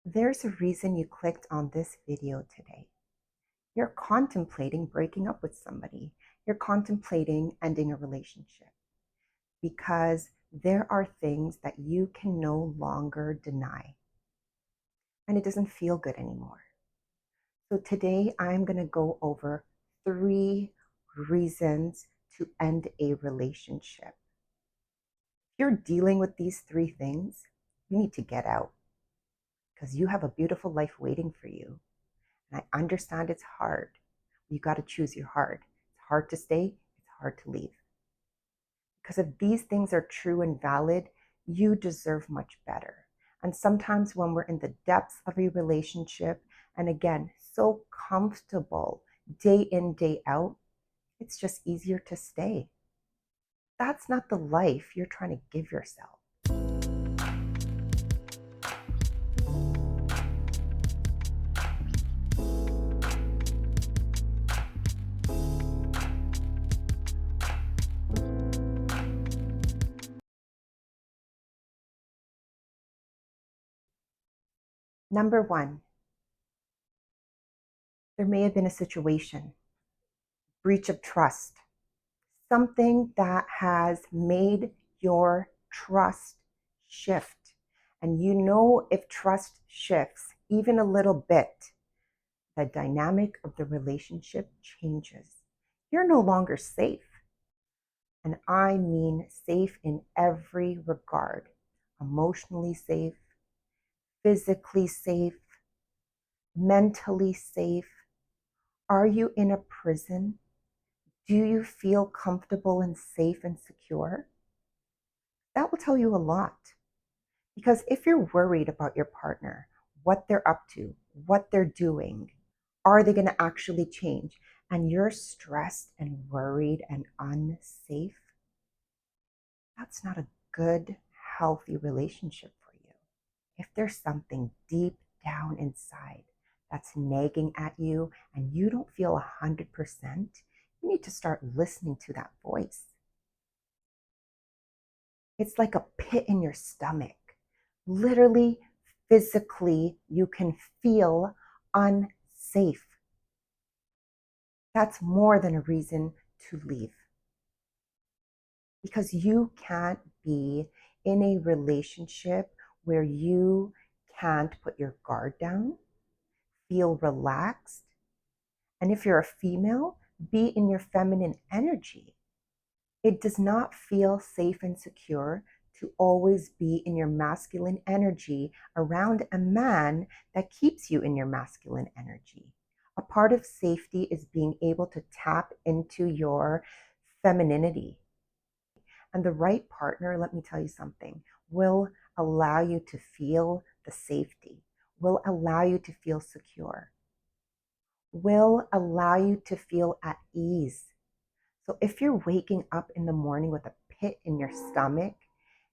There's a reason you clicked on this video today. You're contemplating breaking up with somebody. You're contemplating ending a relationship because there are things that you can no longer deny and it doesn't feel good anymore. So today I'm going to go over 3 reasons to end a relationship. If you're dealing with these 3 things, you need to get out because you have a beautiful life waiting for you. And I understand it's hard. You got to choose your heart. It's hard to stay, it's hard to leave. Because if these things are true and valid, you deserve much better. And sometimes when we're in the depths of a relationship, and again, so comfortable day in, day out, it's just easier to stay. That's not the life you're trying to give yourself. Number 1, there may have been a situation, breach of trust, something that has made your trust shift. And you know, if trust shifts even a little bit, the dynamic of the relationship changes. You're no longer safe. And I mean safe in every regard: emotionally safe, physically safe, mentally safe. Are you in a prison? Do you feel comfortable and safe and secure? That will tell you a lot. Because if you're worried about your partner, what they're up to, what they're doing, are they going to actually change? And you're stressed and worried and unsafe, that's not a good, healthy relationship for you. If there's something deep down inside that's nagging at you and you don't feel 100%, you need to start listening to that voice. It's like a pit in your stomach. Literally, physically, you can feel unsafe. That's more than a reason to leave. Because you can't be in a relationship where you can't put your guard down, feel relaxed, and if you're a female, be in your feminine energy. It does not feel safe and secure to always be in your masculine energy around a man that keeps you in your masculine energy. A part of safety is being able to tap into your femininity. And the right partner, let me tell you something, will allow you to feel the safety, will allow you to feel secure, will allow you to feel at ease. So if you're waking up in the morning with a pit in your stomach,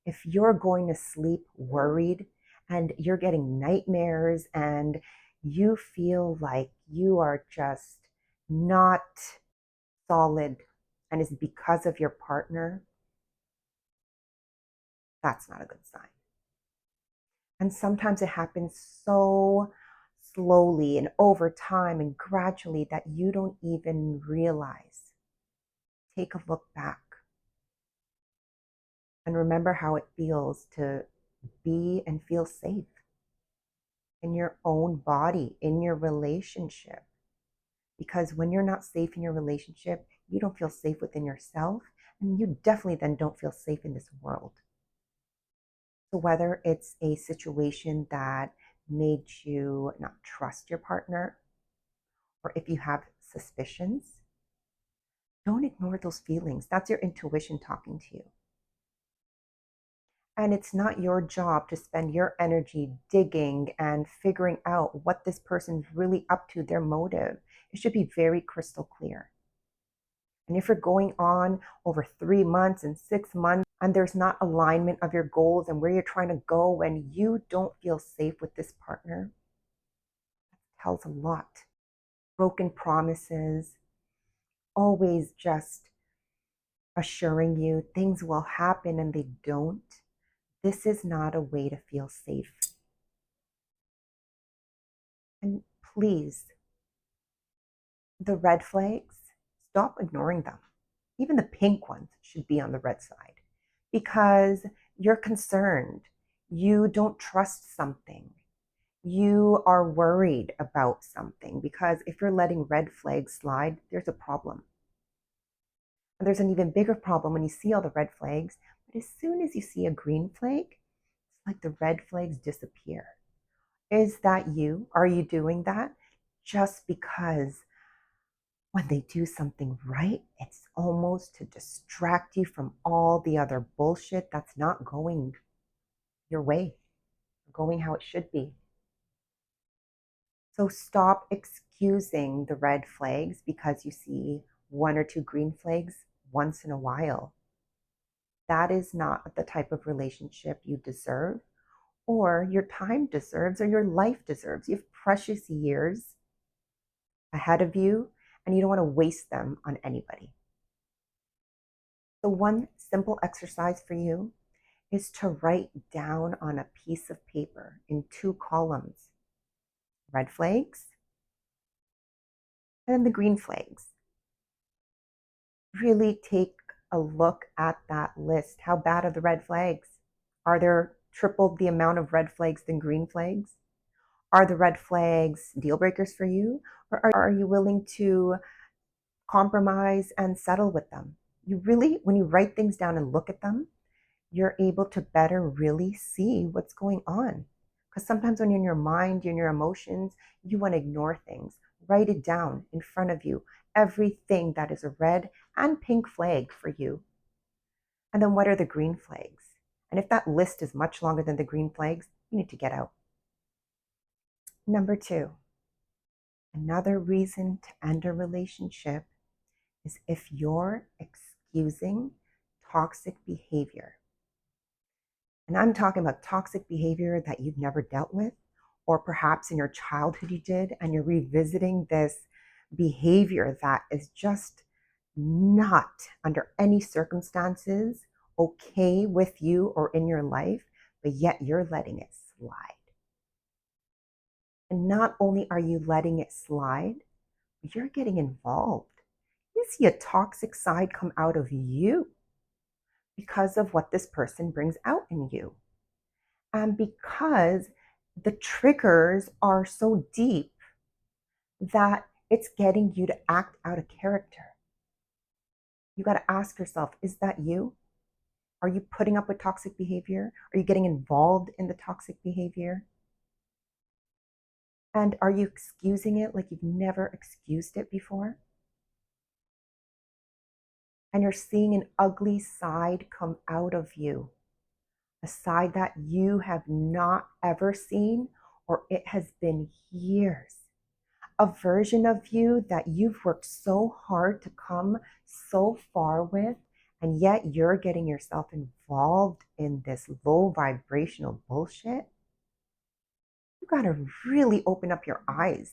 if you're going to sleep worried and you're getting nightmares and you feel like you are just not solid and it's because of your partner, that's not a good sign. And sometimes it happens so slowly and over time and gradually that you don't even realize. Take a look back and remember how it feels to be and feel safe in your own body, in your relationship. Because when you're not safe in your relationship, you don't feel safe within yourself, and you definitely then don't feel safe in this world. So whether it's a situation that made you not trust your partner, or if you have suspicions, don't ignore those feelings. That's your intuition talking to you. And it's not your job to spend your energy digging and figuring out what this person's really up to, their motive. It should be very crystal clear. And if you're going on over 3 months and 6 months and there's not alignment of your goals and where you're trying to go when you don't feel safe with this partner, that tells a lot. Broken promises, always just assuring you things will happen and they don't. This is not a way to feel safe. And please, the red flags, stop ignoring them. Even the pink ones should be on the red side because you're concerned. You don't trust something. You are worried about something because if you're letting red flags slide, there's a problem. And there's an even bigger problem when you see all the red flags. But as soon as you see a green flag, it's like the red flags disappear. Is that you? Are you doing that? Just because when they do something right, it's almost to distract you from all the other bullshit that's not going your way, going how it should be. So stop excusing the red flags because you see one or two green flags once in a while. That is not the type of relationship you deserve, or your time deserves, or your life deserves. You have precious years ahead of you, and you don't want to waste them on anybody. So, one simple exercise for you is to write down on a piece of paper in two columns red flags and the green flags. Really take a look at that list. How bad are the red flags? Are there triple the amount of red flags than green flags? Are the red flags deal breakers for you? Or are you willing to compromise and settle with them? You really, when you write things down and look at them, you're able to better really see what's going on. Because sometimes when you're in your mind, you're in your emotions, you want to ignore things. Write it down in front of you, everything that is a red and pink flag for you. And then what are the green flags? And if that list is much longer than the green flags, you need to get out. Number two, another reason to end a relationship is if you're excusing toxic behavior. And I'm talking about toxic behavior that you've never dealt with, or perhaps in your childhood you did, and you're revisiting this behavior that is just not under any circumstances okay with you or in your life, but yet you're letting it slide. And not only are you letting it slide, but you're getting involved. You see a toxic side come out of you because of what this person brings out in you. And because the triggers are so deep that it's getting you to act out of character. You got to ask yourself, is that you? Are you putting up with toxic behavior? Are you getting involved in the toxic behavior? And are you excusing it like you've never excused it before? And you're seeing an ugly side come out of you, a side that you have not ever seen, or it has been years. A version of you that you've worked so hard to come so far with, and yet you're getting yourself involved in this low vibrational bullshit. You got to really open up your eyes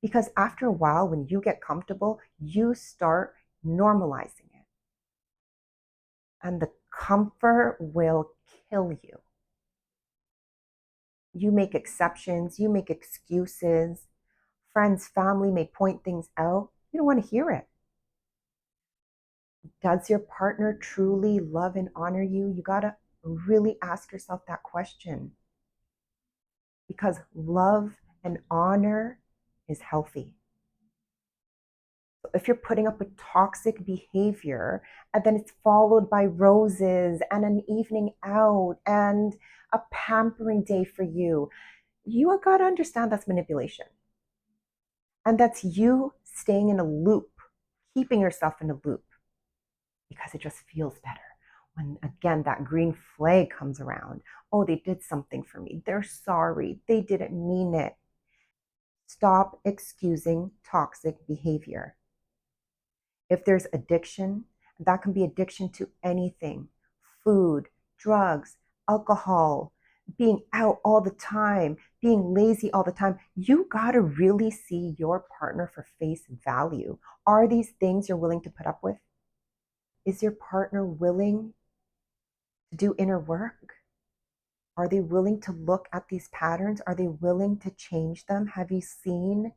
because after a while, when you get comfortable, you start normalizing it. And the comfort will kill you. You make exceptions, you make excuses. Friends, family may point things out. You don't want to hear it. Does your partner truly love and honor you? You got to really ask yourself that question because love and honor is healthy. If you're putting up with toxic behavior and then it's followed by roses and an evening out and a pampering day for you, you got to understand that's manipulation. And that's you staying in a loop, keeping yourself in a loop because it just feels better. When again, that green flag comes around, oh, they did something for me. They're sorry. They didn't mean it. Stop excusing toxic behavior. If there's addiction, that can be addiction to anything food, drugs, alcohol, being out all the time, being lazy all the time. You got to really see your partner for face value. Are these things you're willing to put up with? Is your partner willing to do inner work? Are they willing to look at these patterns? Are they willing to change them? Have you seen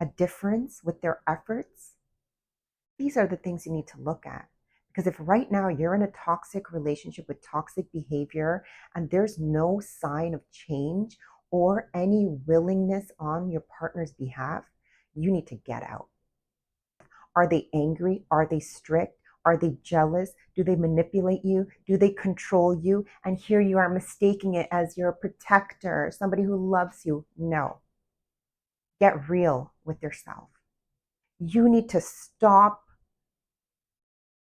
a difference with their efforts? These are the things you need to look at. Because if right now you're in a toxic relationship with toxic behavior and there's no sign of change or any willingness on your partner's behalf, you need to get out. Are they angry? Are they strict? Are they jealous? Do they manipulate you? Do they control you? And here you are mistaking it as your protector, somebody who loves you. No. Get real with yourself. You need to stop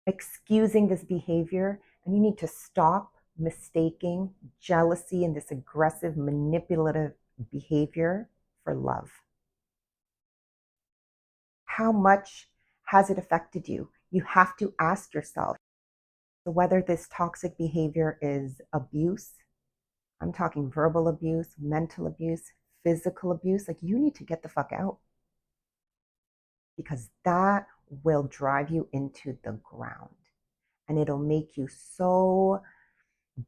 excusing this behavior, and you need to stop mistaking jealousy and this aggressive, manipulative behavior for love. How much has it affected you? You have to ask yourself. So whether this toxic behavior is abuse, I'm talking verbal abuse, mental abuse, physical abuse, like you need to get the fuck out because that will drive you into the ground and it'll make you so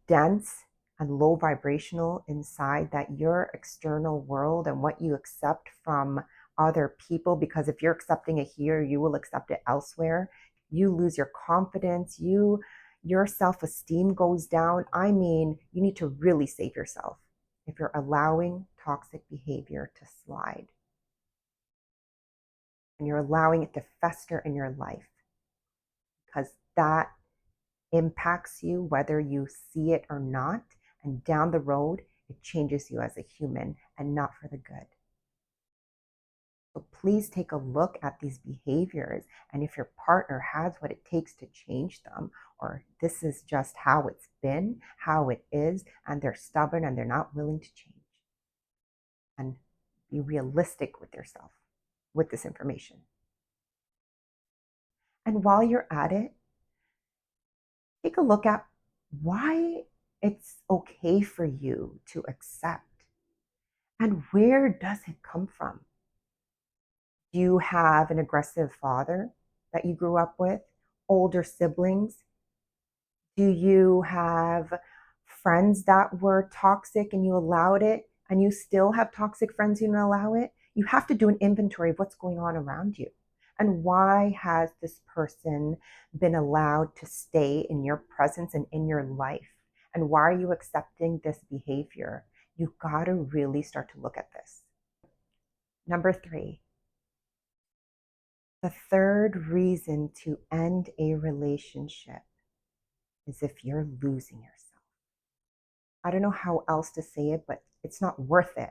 dense and low vibrational inside that your external world and what you accept from other people, because if you're accepting it here, you will accept it elsewhere. You lose your confidence, your self-esteem goes down. I mean, you need to really save yourself if you're allowing toxic behavior to slide and you're allowing it to fester in your life, because that impacts you whether you see it or not. And down the road, it changes you as a human and not for the good. So please take a look at these behaviors. And if your partner has what it takes to change them, or this is just how it's been, how it is, and they're stubborn and they're not willing to change, and be realistic with yourself with this information. And while you're at it, take a look at why it's okay for you to accept. And where does it come from? Do you have an aggressive father that you grew up with? Older siblings? Do you have friends that were toxic and you allowed it, and you still have toxic friends you don't allow it? You have to do an inventory of what's going on around you. And why has this person been allowed to stay in your presence and in your life? And why are you accepting this behavior? You've got to really start to look at this. Number 3, the third reason to end a relationship is if you're losing yourself. I don't know how else to say it, but it's not worth it.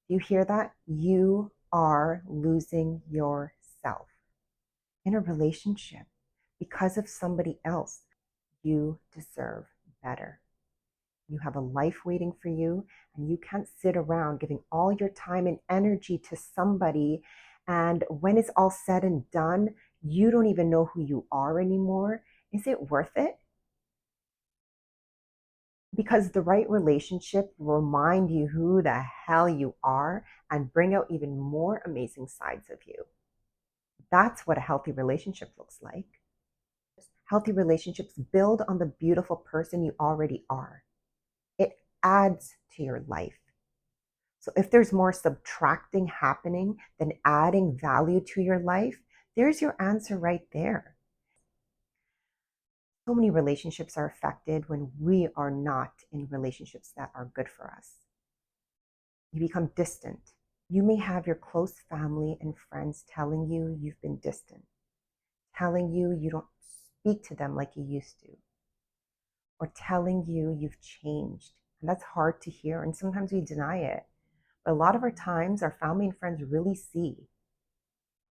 You hear that? You are losing yourself in a relationship because of somebody else. You deserve better. You have a life waiting for you, and you can't sit around giving all your time and energy to somebody. And when it's all said and done, you don't even know who you are anymore. Is it worth it? Because the right relationship will remind you who the hell you are and bring out even more amazing sides of you. That's what a healthy relationship looks like. Healthy relationships build on the beautiful person you already are. It adds to your life. So if there's more subtracting happening than adding value to your life, there's your answer right there. So many relationships are affected when we are not in relationships that are good for us. You become distant. You may have your close family and friends telling you you've been distant, telling you you don't speak to them like you used to, or telling you you've changed. And that's hard to hear, and sometimes we deny it. But a lot of our times, our family and friends really see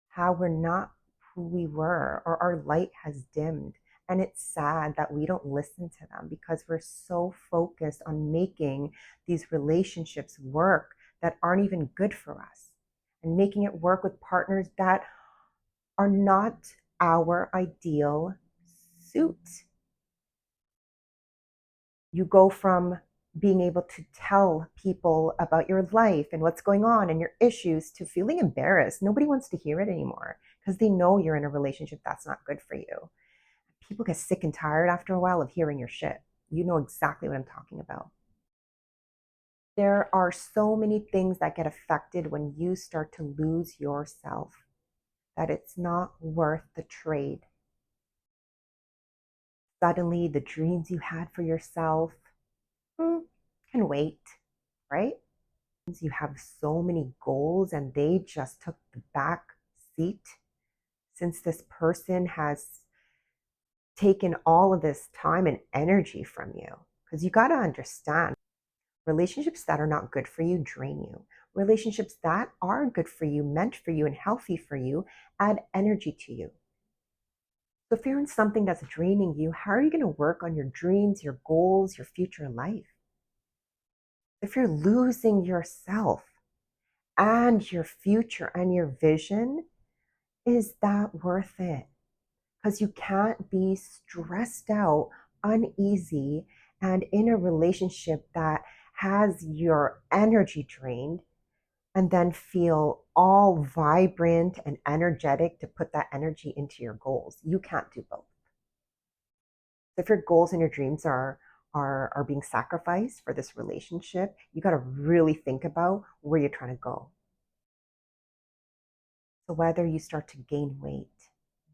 how we're not who we were, or our light has dimmed. And it's sad that we don't listen to them because we're so focused on making these relationships work that aren't even good for us, and making it work with partners that are not our ideal suit. You go from being able to tell people about your life and what's going on and your issues to feeling embarrassed. Nobody wants to hear it anymore because they know you're in a relationship that's not good for you. People get sick and tired after a while of hearing your shit. You know exactly what I'm talking about. There are so many things that get affected when you start to lose yourself that it's not worth the trade. Suddenly, the dreams you had for yourself can wait, right? You have so many goals and they just took the back seat since this person has taken all of this time and energy from you. Because you got to understand, relationships that are not good for you drain you. Relationships that are good for you, meant for you, and healthy for you add energy to you. So if you're in something that's draining you, how are you going to work on your dreams, your goals, your future life? If you're losing yourself and your future and your vision, is that worth it? Because you can't be stressed out, uneasy, and in a relationship that has your energy drained and then feel all vibrant and energetic to put that energy into your goals. You can't do both. So if your goals and your dreams are being sacrificed for this relationship, you got to really think about where you're trying to go. So whether you start to gain weight,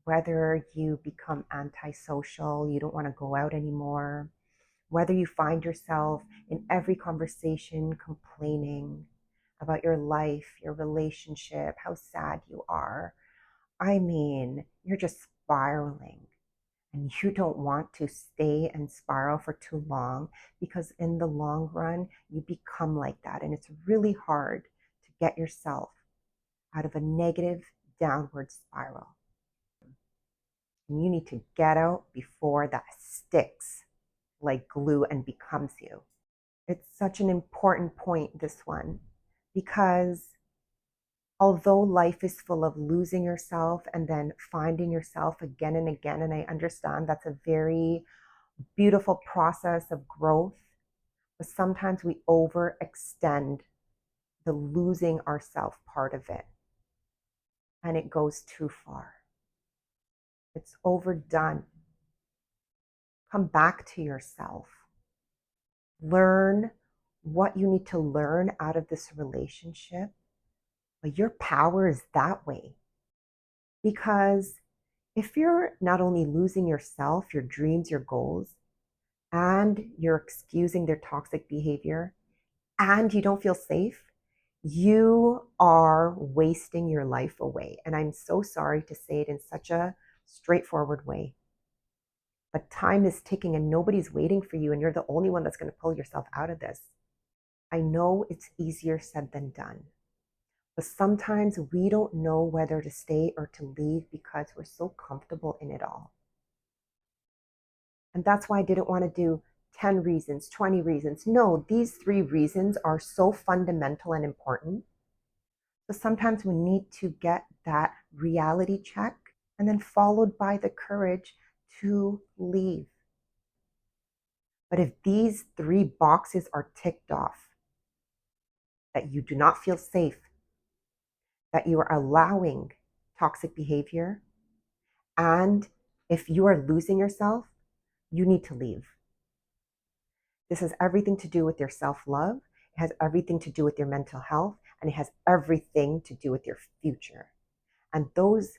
whether you become antisocial, you don't want to go out anymore, whether you find yourself in every conversation complaining about your life, your relationship, how sad you are. I mean, you're just spiraling. And you don't want to stay and spiral for too long because in the long run, you become like that. And it's really hard to get yourself out of a negative downward spiral. And you need to get out before that sticks like glue and becomes you. It's such an important point, this one, because although life is full of losing yourself and then finding yourself again and again, and I understand that's a very beautiful process of growth, but sometimes we overextend the losing ourself part of it, and it goes too far. It's overdone. Come back to yourself. Learn what you need to learn out of this relationship. But your power is that way. Because if you're not only losing yourself, your dreams, your goals, and you're excusing their toxic behavior, and you don't feel safe, you are wasting your life away. And I'm so sorry to say it in such a straightforward way. But time is ticking and nobody's waiting for you, and you're the only one that's going to pull yourself out of this. I know it's easier said than done. But sometimes we don't know whether to stay or to leave because we're so comfortable in it all. And that's why I didn't want to do 10 reasons, 20 reasons. No, these 3 reasons are so fundamental and important. So sometimes we need to get that reality check and then followed by the courage to leave. But if these 3 boxes are ticked off, that you do not feel safe, that you are allowing toxic behavior, and if you are losing yourself, you need to leave. This has everything to do with your self-love. It has everything to do with your mental health, and it has everything to do with your future. And those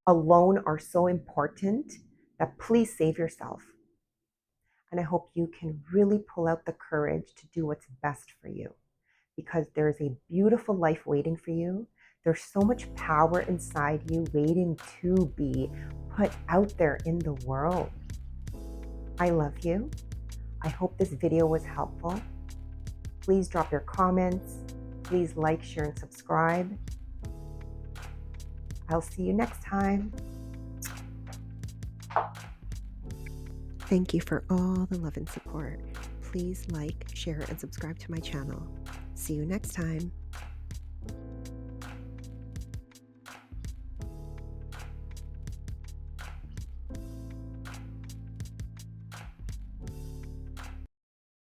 alone are so important that please save yourself. And I hope you can really pull out the courage to do what's best for you, because there's a beautiful life waiting for you. There's so much power inside you waiting to be put out there in the world. I love you. I hope this video was helpful. Please drop your comments. Please like, share, and subscribe. I'll see you next time. Thank you for all the love and support. Please like, share, and subscribe to my channel. See you next time.